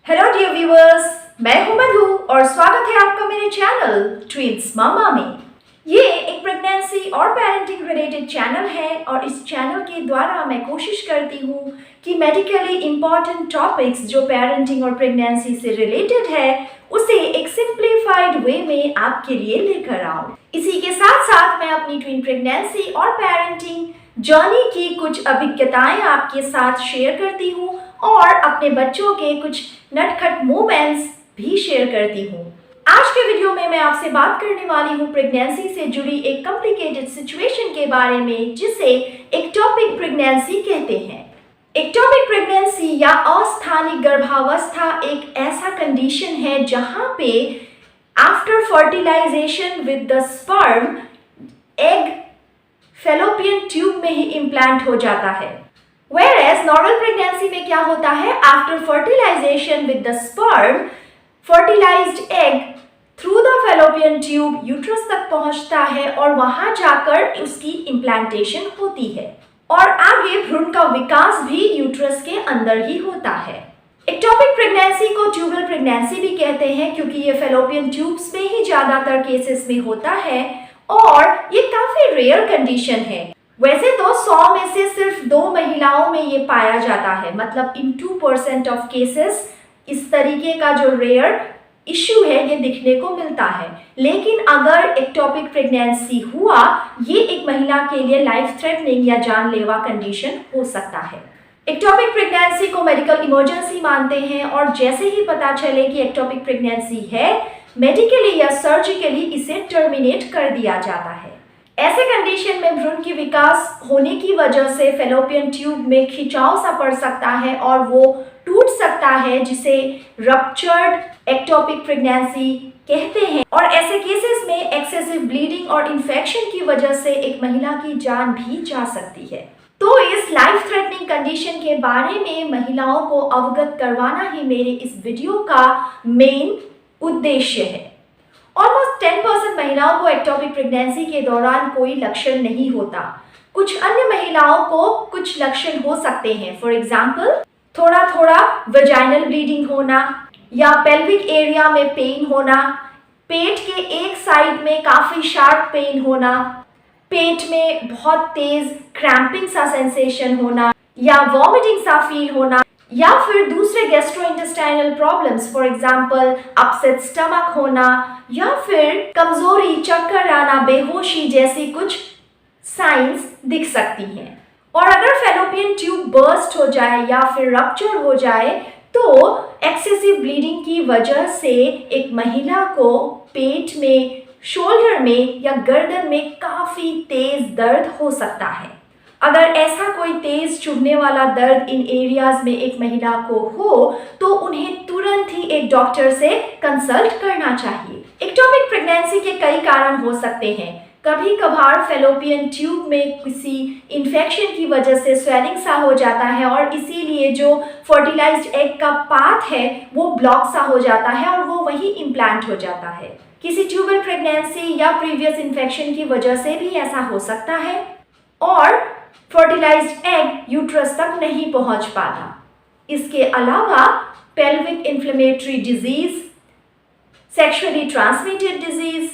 Hello dear viewers, मैं हूं मधु और स्वागत है आपका मेरे चैनल ट्विंस मामा में। ये एक प्रेगनेंसी और पेरेंटिंग रिलेटेड चैनल है और इस चैनल के द्वारा मैं कोशिश करती हूँ कि मेडिकली इम्पॉर्टेंट टॉपिक्स जो पेरेंटिंग और प्रेगनेंसी से रिलेटेड है उसे एक सिंप्लीफाइड वे में आपके लिए लेकर आऊं। इसी के साथ साथ मैं अपनी ट्विन प्रेगनेंसी और पेरेंटिंग जर्नी की कुछ अभिज्ञताएं आपके साथ शेयर करती हूँ और अपने बच्चों के कुछ नटखट मोमेंट्स भी शेयर करती हूँ। आज के वीडियो में मैं आपसे बात करने वाली हूँ प्रेगनेंसी से जुड़ी एक कॉम्प्लिकेटेड सिचुएशन के बारे में जिसे एक्टोपिक प्रेगनेंसी कहते हैं। एक्टोपिक प्रेगनेंसी या अस्थानिक गर्भावस्था एक ऐसा कंडीशन है जहां पे after fertilisation with the sperm egg fallopian tube में ही इम्प्लांट हो जाता है। Whereas नॉर्मल प्रेगनेंसी में क्या होता है, after fertilisation with the sperm fertilised egg through the fallopian tube uterus तक पहुंचता है और वहां जाकर उसकी इम्प्लांटेशन होती है और आगे भ्रूण का विकास भी यूट्रस के अंदर ही होता है। एक्टोपिक प्रेगनेंसी को ट्यूबल प्रेगनेंसी भी कहते हैं क्योंकि ये फैलोपियन ट्यूब्स में ही ज्यादातर केसेस में होता है और ये काफी रेयर कंडीशन है। वैसे तो 100 में से सिर्फ 2 महिलाओं में ये पाया जाता है, मतलब इन 2% ऑफ केसेस इस तरीके का जो रेयर इश्यू है ये दिखने को मिलता है। लेकिन अगर एक्टोपिक प्रेगनेंसी हुआ, ये एक महिला के लिए लाइफ थ्रेटनिंग या जानलेवा कंडीशन हो सकता है। एक्टोपिक प्रेगनेंसी को मेडिकल इमरजेंसी मानते हैं और जैसे ही पता चले कि एक्टोपिक प्रेगनेंसी है, मेडिकली या सर्जिकली इसे टर्मिनेट कर दिया जाता है। ऐसे कंडीशन में भ्रूण की विकास होने की वजह से फैलोपियन ट्यूब में खिंचाव सा पड़ सकता है और वो टूट सकता है, जिसे रप्चर्ड एक्टोपिक प्रेगनेंसी कहते हैं। और ऐसे केसेस में एक्सेसिव ब्लीडिंग और इन्फेक्शन की वजह से एक महिला की जान भी जा सकती है। तो इस लाइफ थ्रेटनिंग कंडीशन के बारे में महिलाओं को अवगत करवाना ही मेरे इस वीडियो का मेन उद्देश्य है। ऑलमोस्ट 10% महिलाओं को एक्टोपिक प्रेगनेंसी के दौरान कोई लक्षण नहीं होता। कुछ अन्य महिलाओं को कुछ लक्षण हो सकते हैं। फॉर एग्जाम्पल, थोड़ा थोड़ा वेजाइनल ब्लीडिंग होना या पेल्विक एरिया में पेन होना, पेट के एक साइड में काफी शार्प पेन होना, पेट में बहुत तेज क्रैम्पिंग सा सेंसेशन होना या वॉमिटिंग सा फील होना, या फिर दूसरे gastrointestinal problems, for example upset stomach होना या फिर कमजोरी, चक्कर आना, बेहोशी जैसी कुछ साइंस दिख सकती हैं। और अगर फैलोपियन ट्यूब बर्स्ट हो जाए या फिर रप्चर हो जाए तो एक्सेसिव ब्लीडिंग की वजह से एक महिला को पेट में, शोल्डर में या गर्दन में काफी तेज दर्द हो सकता है। अगर ऐसा कोई तेज चुभने वाला दर्द इन एरियाज में एक महिला को हो तो उन्हें तुरंत ही एक डॉक्टर से कंसल्ट करना चाहिए। एक्टोपिक प्रेगनेंसी के कई कारण हो सकते हैं। कभी कभार फैलोपियन ट्यूब में किसी इन्फेक्शन की वजह से स्वेलिंग सा हो जाता है और इसीलिए जो फर्टिलाइज्ड एग का पाथ है वो ब्लॉक सा हो जाता है और वो वही इम्प्लांट हो जाता है। किसी ट्यूबल प्रेगनेंसी या प्रीवियस इन्फेक्शन की वजह से भी ऐसा हो सकता है और फर्टिलाइज्ड एग यूट्रस तक नहीं पहुंच पाता। इसके अलावा pelvic inflammatory disease, sexually transmitted disease,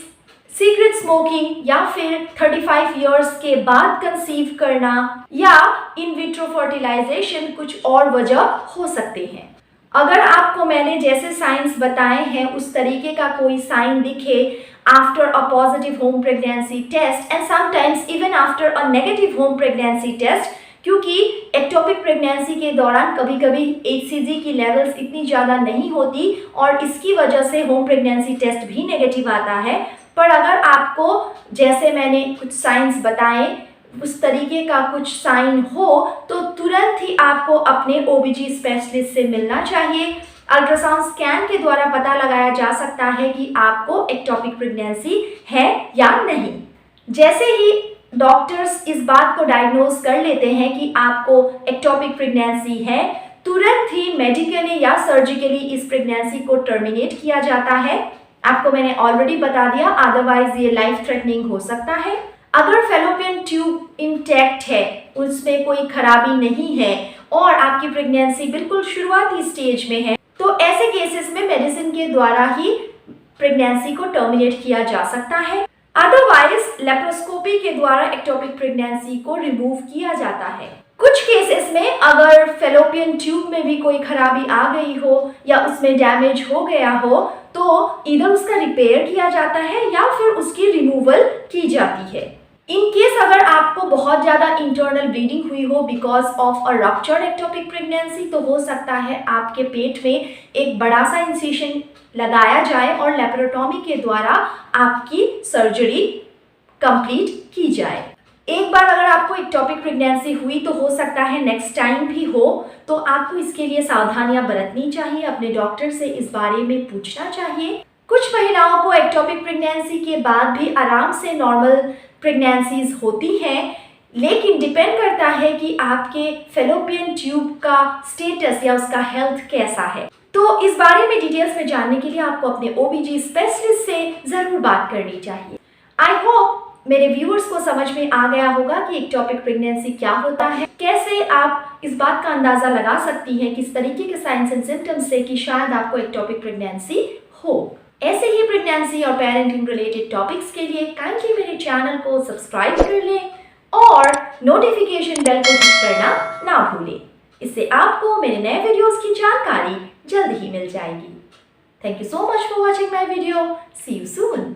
secret smoking या फिर 35 इयर्स के बाद कंसीव करना या इन विट्रो फर्टिलाइजेशन कुछ और वजह हो सकते हैं। अगर आपको मैंने जैसे साइंस बताए हैं उस तरीके का कोई साइन दिखे after a positive home pregnancy test and sometimes even after a negative home pregnancy test, क्योंकि एक्टोपिक प्रेगनेंसी के दौरान कभी कभी HCG की लेवल्स इतनी ज़्यादा नहीं होती और इसकी वजह से होम प्रेगनेंसी टेस्ट भी नेगेटिव आता है। पर अगर आपको जैसे मैंने कुछ साइंस बताए उस तरीके का कुछ साइन हो तो तुरंत ही आपको अपने OBG स्पेशलिस्ट से मिलना चाहिए। अल्ट्रासाउंड स्कैन के द्वारा पता लगाया जा सकता है कि आपको एक्टोपिक प्रेगनेंसी है या नहीं। जैसे ही डॉक्टर्स इस बात को डायग्नोज कर लेते हैं कि आपको एक्टोपिक प्रेगनेंसी है, तुरंत ही मेडिकली या सर्जिकली इस प्रेगनेंसी को टर्मिनेट किया जाता है। आपको मैंने ऑलरेडी बता दिया, अदरवाइज ये लाइफ थ्रेटनिंग हो सकता है। अगर फैलोपियन ट्यूब इंटैक्ट है, उसमें कोई खराबी नहीं है और आपकी प्रेगनेंसी बिल्कुल शुरुआती स्टेज में है, तो ऐसे केसेस में मेडिसिन के द्वारा ही प्रेगनेंसी को टर्मिनेट किया जा सकता है। अदरवाइज लेप्रोस्कोपी के द्वारा एक्टोपिक प्रेगनेंसी को रिमूव किया जाता है। कुछ केसेस में अगर फेलोपियन ट्यूब में भी कोई खराबी आ गई हो या उसमें डैमेज हो गया हो तो इधर उसका रिपेयर किया जाता है या फिर उसकी रिमूवल की जाती है। इन केस अगर आपको बहुत ज़्यादा इंटरनल ब्लीडिंग हुई हो because of a ruptured ectopic pregnancy तो हो सकता है आपके पेट में एक बड़ा सा इंसिशन लगाया जाए और लेप्रोटॉमी के द्वारा आपकी सर्जरी कंप्लीट की जाए। एक बार अगर आपको एक्टोपिक प्रेगनेंसी हुई तो हो सकता है नेक्स्ट टाइम भी हो, तो आपको इसके लिए सावधानियां बरतनी चाहिए, अपने डॉक्टर से इस बारे में पूछना चाहिए। कुछ महिलाओं को एक्टोपिक प्रेगनेंसी के बाद भी आराम से नॉर्मल प्रेगनेंसीज होती हैं, लेकिन डिपेंड करता है कि आपके फेलोपियन ट्यूब का स्टेटस या उसका हेल्थ कैसा है। तो इस बारे में डिटेल्स में जानने के लिए आपको अपने ओबीजी स्पेशलिस्ट से ज़रूर बात करनी चाहिए। आई होप मेरे व्यूअर्स को समझ में आ गया होगा कि एक्टोपिक प्रेगनेंसी क्या होता है, कैसे आप इस बात का अंदाज़ा लगा सकती हैं किस तरीके के साइंस एंड सिम्टम्स से कि शायद आपको एक्टोपिक प्रेगनेंसी हो। ऐसे ही प्रेगनेंसी और पेरेंटिंग रिलेटेड टॉपिक्स के लिए काइंडली मेरे चैनल को सब्सक्राइब कर लें और नोटिफिकेशन बेल को क्लिक करना ना भूलें। इससे आपको मेरे नए वीडियोस की जानकारी जल्द ही मिल जाएगी। Thank you so much for watching my video. See you soon.